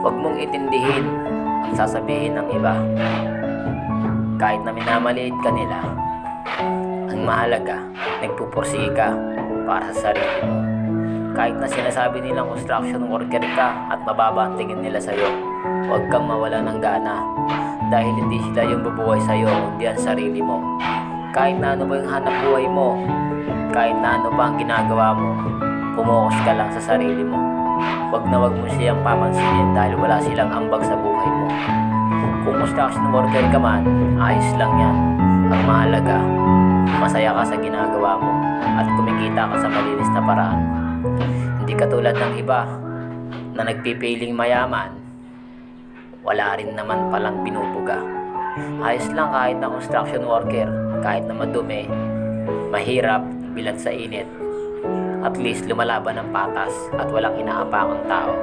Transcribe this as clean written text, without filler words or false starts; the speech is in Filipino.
Huwag mong itindihin ang sasabihin ng iba. Kahit na minamaliit ka nila, ang mahalaga, nagpupursige ka para sa sarili mo. Kahit na sinasabi nilang construction worker ka at mababa ang tingin nila sa'yo, huwag kang mawala ng gana. Dahil hindi sila yung bubuhay sa'yo, kundi ang sarili mo. Kahit na ano ba yung hanap buhay mo, kahit na ano pa ang ginagawa mo, pumokus ka lang sa sarili mo. Huwag na huwag mo siyang papansinin dahil wala silang ambag sa buhay mo. Kung construction worker ka man, ayos lang yan. Ang mahalaga, masaya ka sa ginagawa mo at kumikita ka sa malinis na paraan. Hindi katulad ng iba na nagpipiling mayaman, wala rin naman palang binubuga. Ayos lang kahit na construction worker, kahit na madumi, mahirap, bilad sa init. At least lumalaban ng patas at walang inaapakang tao.